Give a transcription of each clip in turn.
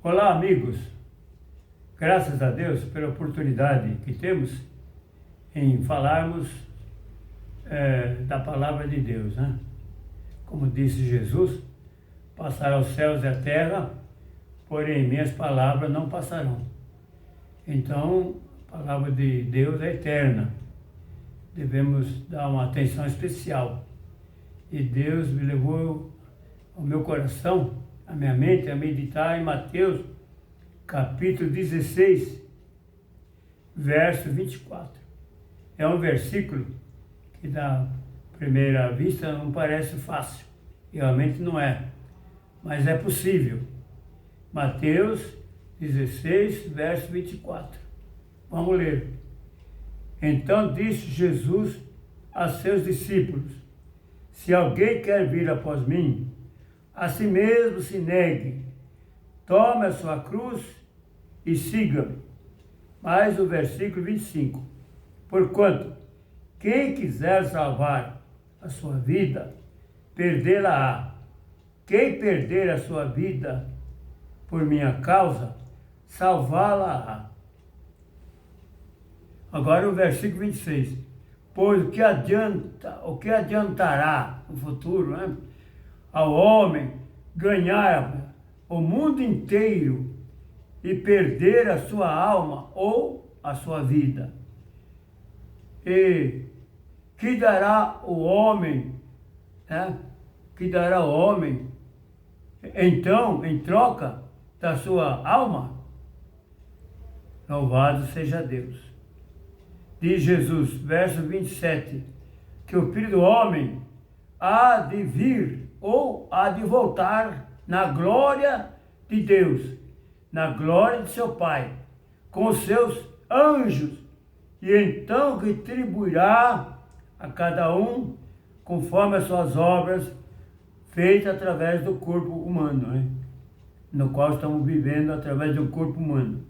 Olá, amigos. Graças a Deus pela oportunidade que temos em falarmos da palavra de Deus, né? Como disse Jesus, passarão os céus e a terra, porém minhas palavras não passarão. Então, a palavra de Deus é eterna. Devemos dar uma atenção especial. E Deus me levou ao meu coração, a minha mente, a meditar em Mateus, capítulo 16, verso 24. É um versículo que, da primeira vista, não parece fácil. Realmente não é, mas é possível. Mateus 16, verso 24. Vamos ler. Então disse Jesus a seus discípulos: se alguém quer vir após mim, a si mesmo se negue, tome a sua cruz e siga-me. Mais o versículo 25. Porquanto, quem quiser salvar a sua vida, perdê-la-á. Quem perder a sua vida por minha causa, salvá-la-á. Agora o versículo 26. Pois o que adiantará no futuro, né, ao homem ganhar o mundo inteiro e perder a sua alma ou a sua vida? E que dará o homem, né? Que dará o homem, então, em troca da sua alma? Louvado seja Deus. Diz Jesus, verso 27, que o Filho do Homem há de vir ou há de voltar na glória de Deus, na glória de seu Pai, com os seus anjos, e então retribuirá a cada um conforme as suas obras feitas através do corpo humano, né? No qual estamos vivendo através do corpo humano.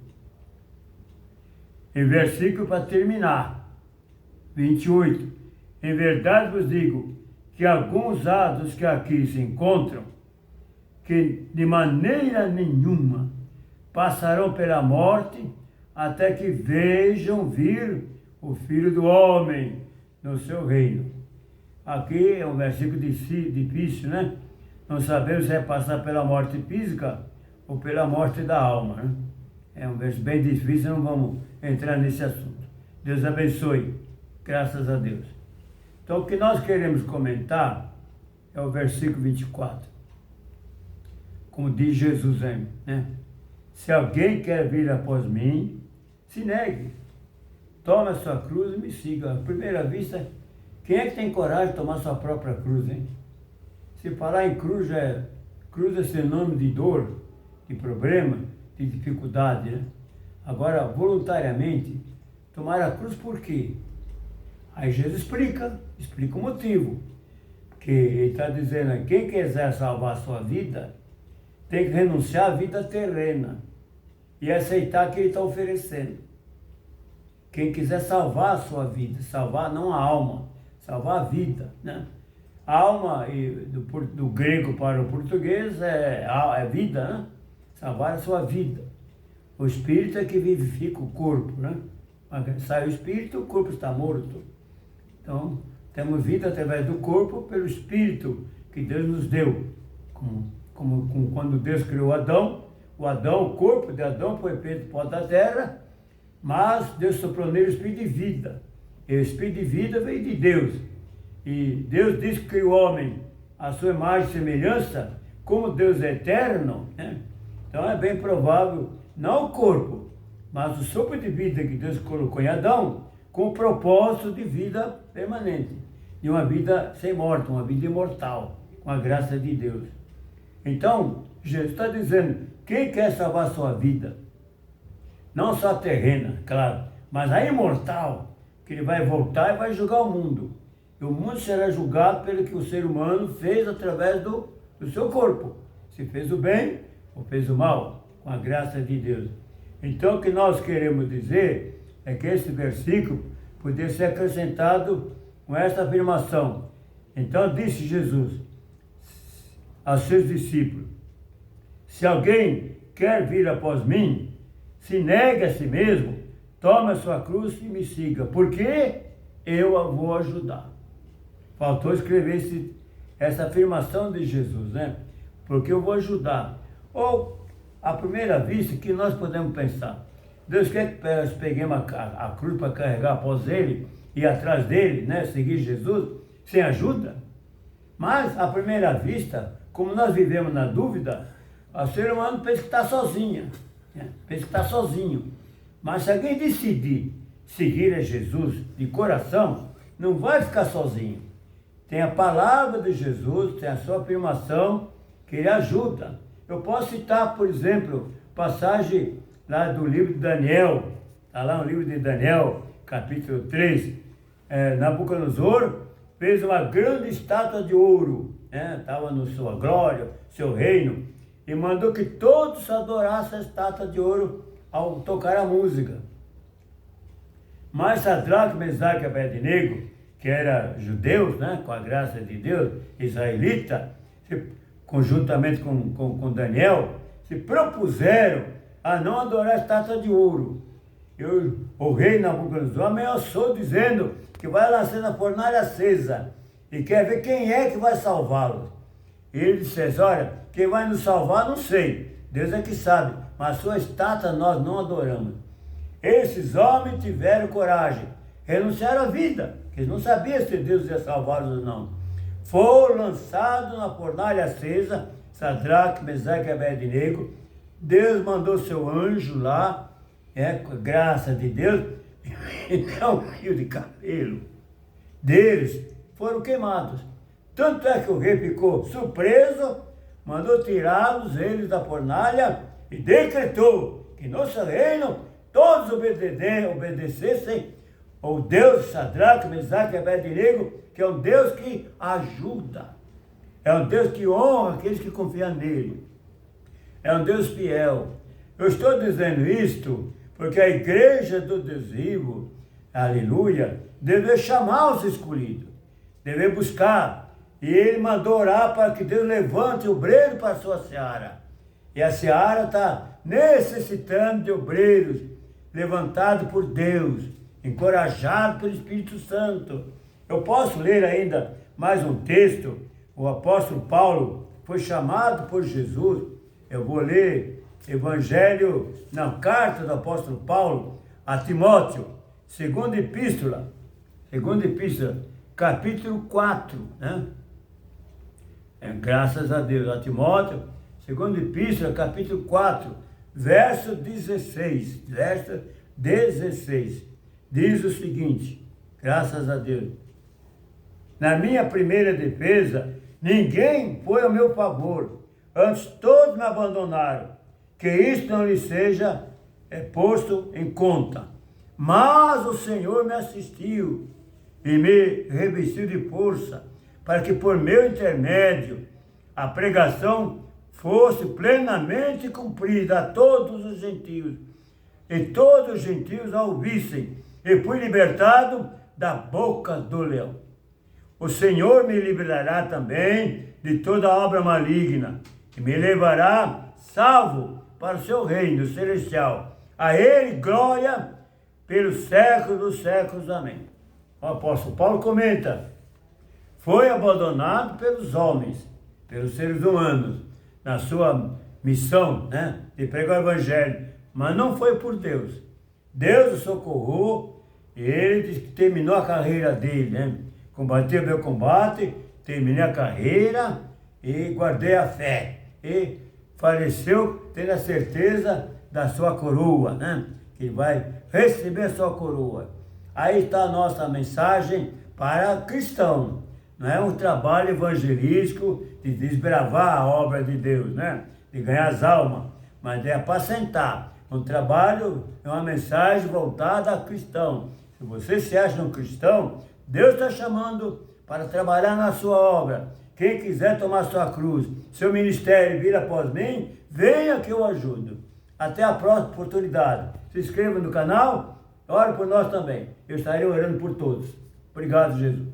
Em versículo para terminar, 28. Em verdade vos digo que alguns dos que aqui se encontram, que de maneira nenhuma passarão pela morte, até que vejam vir o Filho do Homem no seu reino. Aqui é um versículo difícil, né? Não sabemos se é passar pela morte física ou pela morte da alma, né? É um verso bem difícil, não vamos entrar nesse assunto. Deus abençoe, graças a Deus. Então, o que nós queremos comentar é o versículo 24. Como diz Jesus, né? Se alguém quer vir após mim, se negue, tome a sua cruz e me siga. À primeira vista, quem é que tem coragem de tomar sua própria cruz, hein? Se falar em cruz é sinônimo de dor, de problema, de dificuldade, né? Agora, voluntariamente, tomar a cruz por quê? Aí Jesus explica o motivo. Porque ele está dizendo, quem quiser salvar a sua vida, tem que renunciar à vida terrena e aceitar o que ele está oferecendo. Quem quiser salvar a sua vida, salvar não a alma, salvar a vida, né? A alma, do grego para o português, é vida, né? Salvar a sua vida. O espírito é que vivifica o corpo, né? Sai o espírito, o corpo está morto. Então, temos vida através do corpo pelo espírito que Deus nos deu. Como quando Deus criou Adão, o corpo de Adão foi feito do pó da terra, mas Deus soprou nele o espírito de vida. E o espírito de vida veio de Deus. E Deus disse que o homem, a sua imagem e semelhança, como Deus é eterno, né? Então é bem provável, não o corpo, mas o sopro de vida que Deus colocou em Adão, com o propósito de vida permanente, de uma vida sem morte, uma vida imortal, com a graça de Deus. Então, Jesus está dizendo, quem quer salvar a sua vida, não só a terrena, claro, mas a imortal, que ele vai voltar e vai julgar o mundo. E o mundo será julgado pelo que o ser humano fez através do seu corpo. Se fez o bem ou fez o mal, com a graça de Deus. Então, o que nós queremos dizer é que esse versículo poderia ser acrescentado com esta afirmação. Então, disse Jesus aos seus discípulos: se alguém quer vir após mim, se negue a si mesmo, tome a sua cruz e me siga, porque eu a vou ajudar. Faltou escrever essa afirmação de Jesus, né? Porque eu vou ajudar. Ou, à primeira vista, que nós podemos pensar, Deus quer que nós peguemos a cruz para carregar após Ele, e atrás dele, né? Seguir Jesus, sem ajuda? Mas, à primeira vista, como nós vivemos na dúvida, o ser humano pensa que está sozinho, né? Pensa que está sozinho. Mas se alguém decidir seguir a Jesus de coração, não vai ficar sozinho. Tem a palavra de Jesus, tem a sua afirmação, que ele ajuda. Eu posso citar, por exemplo, passagem lá do livro de Daniel, está lá no livro de Daniel, capítulo 3, Nabucodonosor fez uma grande estátua de ouro, estava na sua glória, seu reino, e mandou que todos adorassem a estátua de ouro ao tocar a música. Mas Sadraque, Mesaque e Abednego, que eram judeus, né, com a graça de Deus, israelita, conjuntamente com Daniel, se propuseram a não adorar a estátua de ouro. E o rei Nabucodonosor ameaçou, dizendo que vai lançar na fornalha acesa e quer ver quem é que vai salvá-los. E ele disse: olha, quem vai nos salvar não sei, Deus é que sabe, mas sua estátua nós não adoramos. Esses homens tiveram coragem, renunciaram à vida, porque eles não sabiam se Deus ia salvá-los ou não. Foram lançados na fornalha acesa, Sadraque, Mesaque e Abednego. Deus mandou seu anjo lá, com a graça de Deus, então um fio de cabelo deles foram queimados. Tanto é que o rei ficou surpreso, mandou tirá-los, eles da fornalha, e decretou que no seu reino todos obedecessem ao Deus Sadraque, Mesaque e Abednego, que é um Deus que ajuda, é um Deus que honra aqueles que confiam nele, é um Deus fiel. Eu estou dizendo isto porque a igreja do Deus vivo, aleluia, deve chamar os escolhidos, deve buscar, e ele mandou orar para que Deus levante obreiro para a sua seara, e a seara está necessitando de obreiros, levantados por Deus, encorajados pelo Espírito Santo. Eu posso ler ainda mais um texto. O apóstolo Paulo foi chamado por Jesus. Eu vou ler Evangelho, na carta do apóstolo Paulo a Timóteo, segunda epístola, capítulo 4, né? Graças a Deus, a Timóteo, segunda epístola, capítulo 4, verso 16, diz o seguinte, graças a Deus: na minha primeira defesa, ninguém foi ao meu favor, antes todos me abandonaram, que isto não lhe seja posto em conta. Mas o Senhor me assistiu e me revestiu de força, para que por meu intermédio a pregação fosse plenamente cumprida a todos os gentios, e todos os gentios a ouvissem, e fui libertado da boca do leão. O Senhor me livrará também de toda obra maligna, e me levará salvo para o seu reino celestial. A Ele glória pelos séculos dos séculos. Amém. O apóstolo Paulo comenta: foi abandonado pelos homens, pelos seres humanos, na sua missão, né, de pregar o Evangelho, mas não foi por Deus. Deus o socorreu, e ele terminou a carreira dele, né? Combati o meu combate, terminei a carreira e guardei a fé. E faleceu tendo a certeza da sua coroa, né? Que ele vai receber a sua coroa. Aí está a nossa mensagem para cristão. Não é um trabalho evangelístico de desbravar a obra de Deus, né? De ganhar as almas, mas é apacentar. Um trabalho, é uma mensagem voltada a cristão. Se você se acha um cristão, Deus está chamando para trabalhar na sua obra. Quem quiser tomar sua cruz, seu ministério, vir após mim, venha que eu ajudo. Até a próxima oportunidade. Se inscreva no canal, ore por nós também. Eu estarei orando por todos. Obrigado, Jesus.